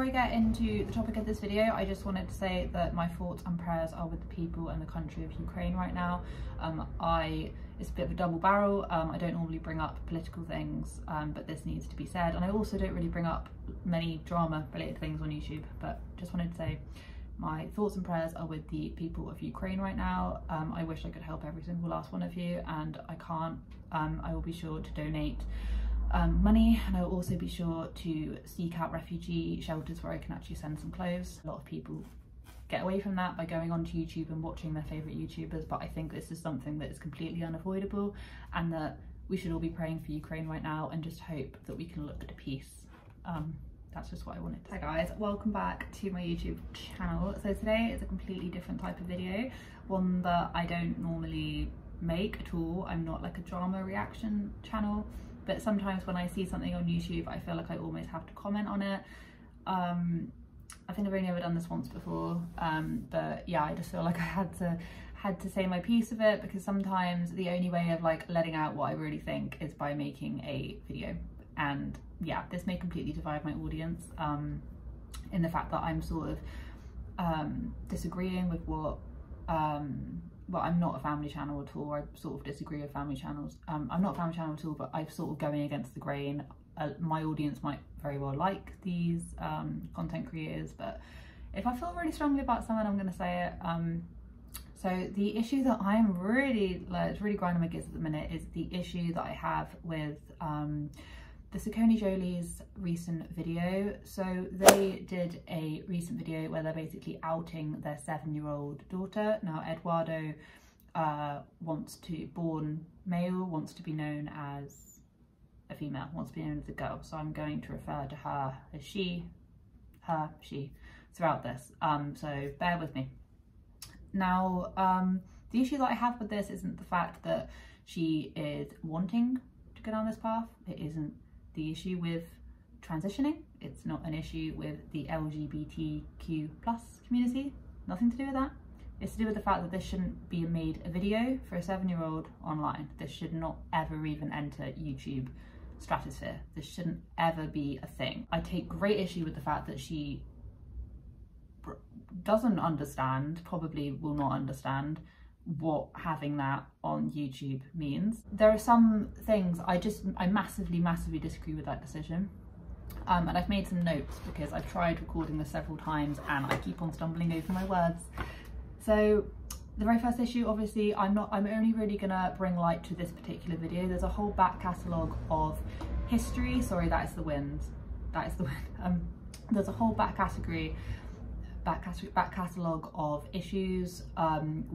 before I get into the topic of this video, I just wanted to say that my thoughts and prayers are with the people and the country of Ukraine right now. It's a bit of a double barrel. I don't normally bring up political things, but this needs to be said. And I also don't really bring up many drama related things on YouTube, but just wanted to say my thoughts and prayers are with the people of Ukraine right now. I wish I could help every single last one of you, and I can't. I will be sure to donate money, and I will also be sure to seek out refugee shelters where I can actually send some clothes. A lot of people get away from that by going onto YouTube and watching their favourite YouTubers, but I think this is something that is completely unavoidable, and that we should all be praying for Ukraine right now and just hope that we can look to peace. That's just what I wanted to say. Hi guys, welcome back to my YouTube channel. So today is a completely different type of video, one that I don't normally make at all. I'm not like a drama reaction channel, but sometimes when I see something on YouTube I feel like I almost have to comment on it. I think I've only ever done this once before, but yeah, I just feel like I had to say my piece of it, because sometimes the only way of like letting out what I really think is by making a video. And yeah, this may completely divide my audience in the fact that I'm sort of disagreeing with what well, I'm not a family channel at all. I sort of disagree with family channels. I'm not a family channel at all, but I'm sort of going against the grain. My audience might very well like these content creators, but if I feel really strongly about someone, I'm going to say it. So the issue that I'm really, it's really grinding my gears at the minute, is the issue that I have with the SACCONEJOLY'S recent video. So they did a recent video where they're basically outing their 7-year-old daughter. Now Eduardo born male, wants to be known as a female, wants to be known as a girl. So I'm going to refer to her as she, her, she throughout this. So bear with me. Now, the issue that I have with this isn't the fact that she is wanting to go down this path. It isn't the issue with transitioning. It's not an issue with the LGBTQ+ community. Nothing to do with that. It's to do with the fact that this shouldn't be made a video for a 7-year-old online. This should not ever even enter YouTube stratosphere. This shouldn't ever be a thing. I take great issue with the fact that she doesn't understand, probably will not understand, what having that on YouTube means. There are some things I massively disagree with that decision, and I've made some notes because I've tried recording this several times and I keep on stumbling over my words. So the very first issue, obviously, I'm only really gonna bring light to this particular video. There's a whole back catalogue of history. Sorry, that is the wind. That is the wind. There's a whole back catalogue of issues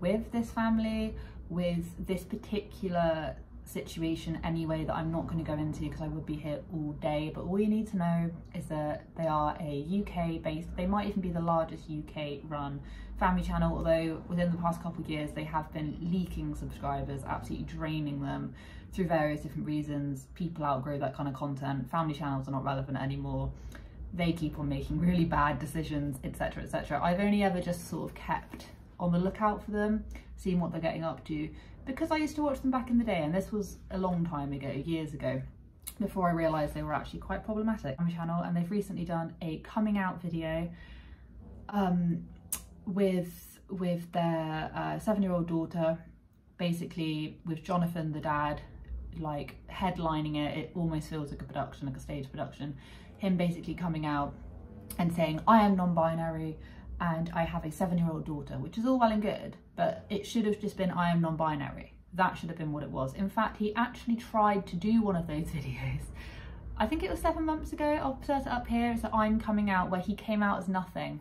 with this family, with this particular situation anyway, that I'm not going to go into because I would be here all day. But all you need to know is that they are a UK based, they might even be the largest UK run family channel, although within the past couple of years they have been leaking subscribers, absolutely draining them through various different reasons. People outgrow that kind of content, family channels are not relevant anymore, they keep on making really bad decisions, etc, etc. I've only ever just sort of kept on the lookout for them, seeing what they're getting up to, because I used to watch them back in the day, and this was a long time ago, years ago, before I realised they were actually quite problematic on my channel. And they've recently done a coming out video with their 7-year-old daughter, basically with Jonathon, the dad, like headlining it. It almost feels like a production, like a stage production. Him basically coming out and saying, I am non-binary and I have a 7-year-old daughter, which is all well and good, but it should have just been, I am non-binary. That should have been what it was. In fact, he actually tried to do one of those videos. I think it was 7 months ago. I'll put it up here. It's I'm coming out, where he came out as nothing.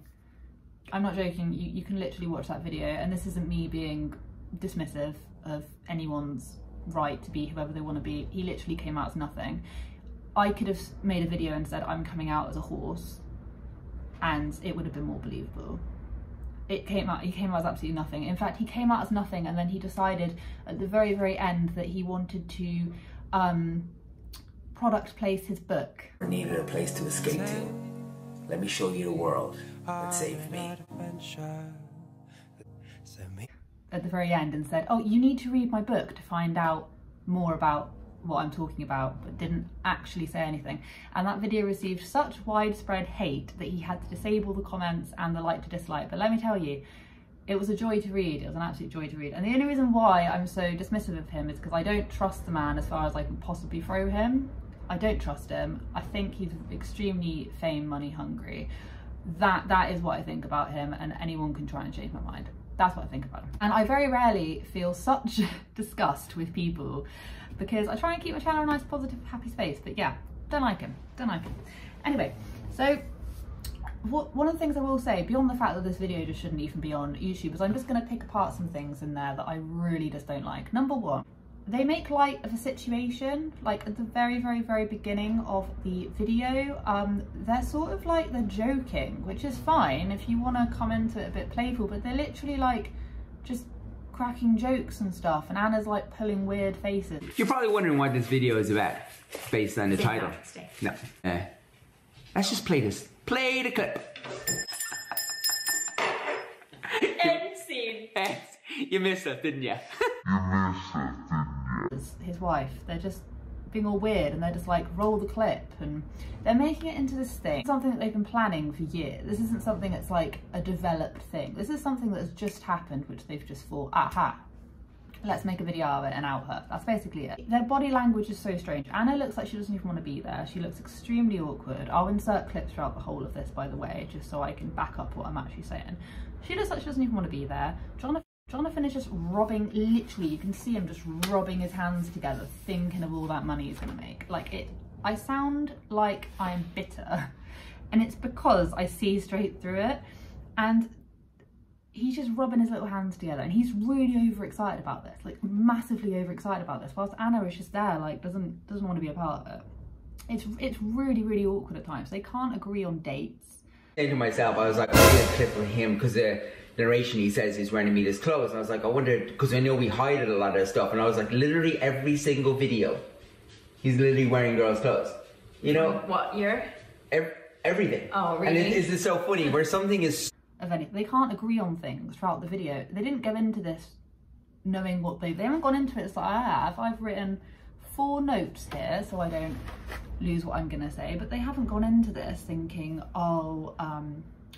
I'm not joking. You can literally watch that video, and this isn't me being dismissive of anyone's right to be whoever they want to be. He literally came out as nothing. I could have made a video and said I'm coming out as a horse, and it would have been more believable. He came out as absolutely nothing. In fact, he came out as nothing, and then he decided at the very end that he wanted to product place his book. I needed a place to escape to. Let me show you the world that saved me. At the very end, and said, oh, you need to read my book to find out more about what I'm talking about, but didn't actually say anything. And that video received such widespread hate that he had to disable the comments and the like to dislike. But let me tell you, it was a joy to read. It was an absolute joy to read. And the only reason why I'm so dismissive of him is because I don't trust the man as far as I can possibly throw him. I don't trust him. I think he's extremely fame money hungry. That is what I think about him, and anyone can try and change my mind. That's what I think about him. And I very rarely feel such disgust with people because I try and keep my channel a nice, positive, happy space. But yeah, don't like him. Don't like him. Anyway, so one of the things I will say, beyond the fact that this video just shouldn't even be on YouTube, is I'm just going to pick apart some things in there that I really just don't like. Number one, they make light of a situation, like at the very, very, very beginning of the video. They're sort of like, they're joking, which is fine if you want to come into it a bit playful, but they're literally like just cracking jokes and stuff, and Anna's like pulling weird faces. You're probably wondering what this video is about, based on the title. No. Let's just play this. Play the clip. End scene. You missed it, didn't you? His wife, they're just being all weird, and they're just like, roll the clip, and they're making it into this thing, something that they've been planning for years. This isn't something that's like a developed thing. This is something that's just happened, which they've just thought, aha, let's make a video of it and out her. That's basically it. Their body language is so strange. Anna looks like she doesn't even want to be there. She looks extremely awkward. I'll insert clips throughout the whole of this, by the way, just so I can back up what I'm actually saying. She looks like she doesn't even want to be there. Jonathon is just robbing, literally, you can see him just rubbing his hands together, thinking of all that money he's gonna make. Like, I sound like I'm bitter, and it's because I see straight through it, and he's just rubbing his little hands together, and he's really overexcited about this, like massively overexcited about this, whilst Anna is just there, like doesn't want to be a part of it. It's really, really awkward at times. They can't agree on dates. Saying to myself, I was like, I'll get a clip of him, because the narration he says he's wearing Amita's clothes, and I was like, I wonder, because I know we hide a lot of stuff, and I was like, literally every single video, he's literally wearing girls' clothes. You know? What year? Everything. Oh, really? And it's just so funny, where something is... Of anything. They can't agree on things throughout the video. They didn't go into this knowing what they haven't gone into it. It's like I have. I've written 4 notes here so I don't lose what I'm gonna say, but they haven't gone into this thinking, oh,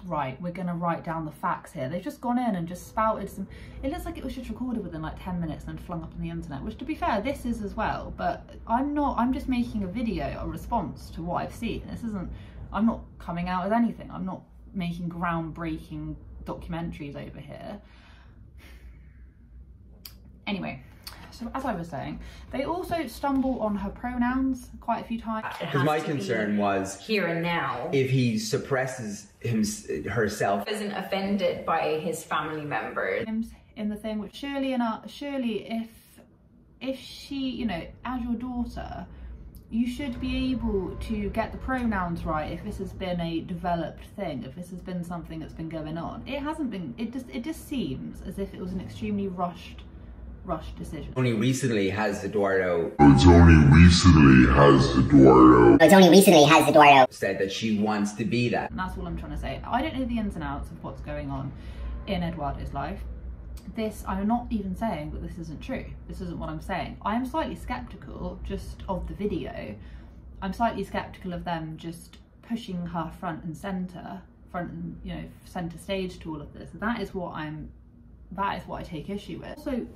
right, we're gonna write down the facts here. They've just gone in and just spouted some, it looks like it was just recorded within like 10 minutes and then flung up on the internet, which to be fair, this is as well, but I'm just making a video, a response to what I've seen. This isn't, I'm not coming out as anything. I'm not making groundbreaking documentaries over here. Anyway, so as I was saying, they also stumble on her pronouns quite a few times. Because my concern was here and now. If he suppresses herself, Isn't offended by his family members. In the thing, which surely if she, you know, as your daughter, you should be able to get the pronouns right if this has been a developed thing, if this has been something that's been going on. It hasn't been, it just seems as if it was an extremely rushed decision. Only recently has Eduardo said that she wants to be that. And that's all I'm trying to say. I don't know the ins and outs of what's going on in Eduardo's life. This, I'm not even saying that this isn't true. This isn't what I'm saying. I am slightly skeptical just of the video. I'm slightly skeptical of them just pushing her front and center stage to all of this. That is what I take issue with. So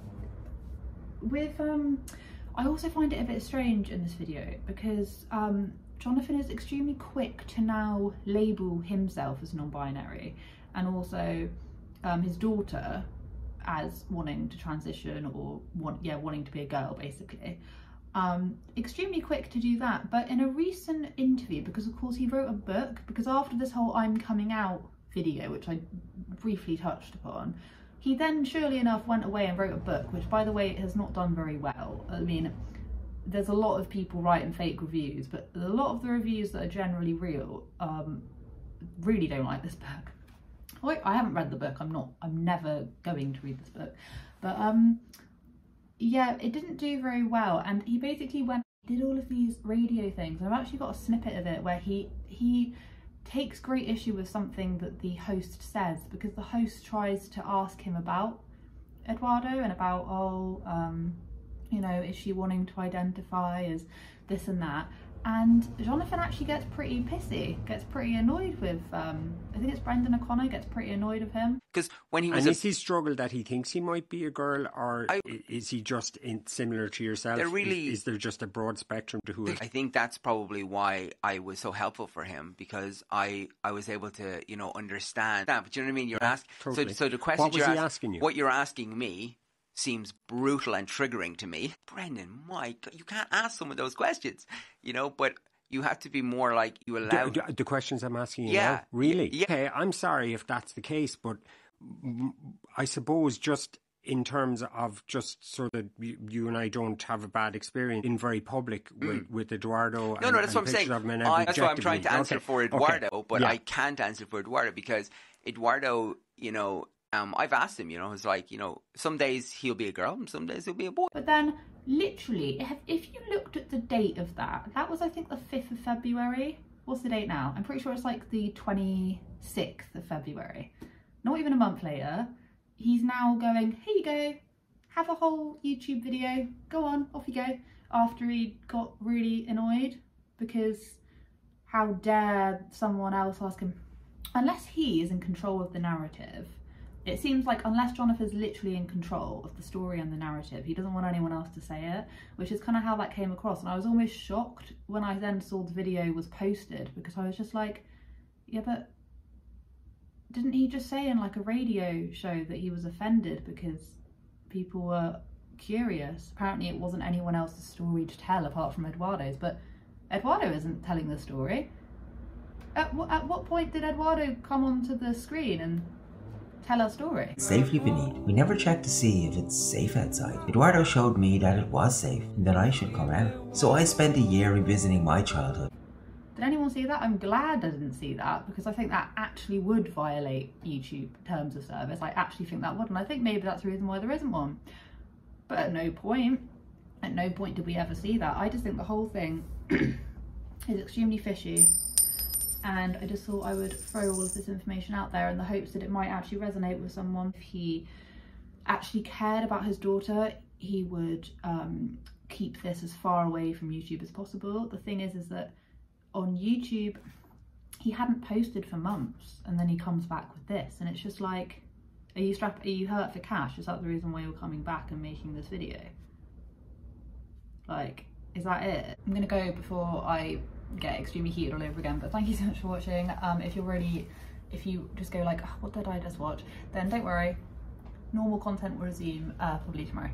with I also find it a bit strange in this video because Jonathon is extremely quick to now label himself as non-binary, and also his daughter as wanting to transition or wanting to be a girl, basically. Extremely quick to do that. But in a recent interview, because of course he wrote a book, because after this whole I'm coming out video, which I briefly touched upon, he then surely enough went away and wrote a book, which by the way has not done very well. I mean, there's a lot of people writing fake reviews, but a lot of the reviews that are generally real really don't like this book. I haven't read the book. I'm never going to read this book, but yeah, it didn't do very well. And he basically did all of these radio things. I've actually got a snippet of it where he takes great issue with something that the host says, because the host tries to ask him about Eduardo and about you know, is she wanting to identify as this and that? And Jonathon actually gets pretty pissy, gets pretty annoyed with, I think it's Brendan O'Connor gets pretty annoyed with him. Because when he was and is he struggle that he thinks he might be a girl, or is he just similar to yourself? Is there just a broad spectrum to who? I think that's probably why I was so helpful for him, because I was able to, you know, understand that. But you know what I mean? You're asking. Totally. So the question what was he asking you? What you're asking me seems brutal and triggering to me. Brendan, Mike, you can't ask some of those questions, you know, but you have to be more like you allow... The questions I'm asking you Yeah. now? Really? Yeah. Okay, I'm sorry if that's the case, but I suppose just in terms of just so that you and I don't have a bad experience in very public with Eduardo. No, that's what I'm saying. That's why I'm trying to answer for Eduardo, but I can't answer for Eduardo because Eduardo, you know, I've asked him, you know, it's like, you know, some days he'll be a girl and some days he'll be a boy. But then, literally, if you looked at the date of that was, I think, the 5th of February. What's the date now? I'm pretty sure it's like the 26th of February. Not even a month later, he's now going, here you go, have a whole YouTube video, go on, off you go, after he got really annoyed because how dare someone else ask him. Unless he is in control of the narrative, it seems like unless Jonathon's literally in control of the story and the narrative, he doesn't want anyone else to say it, which is kind of how that came across. And I was almost shocked when I then saw the video was posted, because I was just like, yeah, but didn't he just say in like a radio show that he was offended because people were curious? Apparently it wasn't anyone else's story to tell apart from Eduardo's, but Eduardo isn't telling the story. At what point did Eduardo come onto the screen and tell our story? Safely beneath. We never checked to see if it's safe outside. Eduardo showed me that it was safe and that I should come out. So I spent a year revisiting my childhood. Did anyone see that? I'm glad I didn't see that, because I think that actually would violate YouTube terms of service. I actually think that would, and I think maybe that's the reason why there isn't one. But at no point did we ever see that. I just think the whole thing is extremely fishy. And I just thought I would throw all of this information out there in the hopes that it might actually resonate with someone. If he actually cared about his daughter, he would keep this as far away from YouTube as possible. The thing is that on YouTube, he hadn't posted for months, and then he comes back with this, and it's just like, are you hurt for cash? Is that the reason why you're coming back and making this video? Like, is that it? I'm gonna go before I get extremely heated all over again, but thank you so much for watching. If you just go like, oh, what did I just watch, then don't worry, normal content will resume probably tomorrow.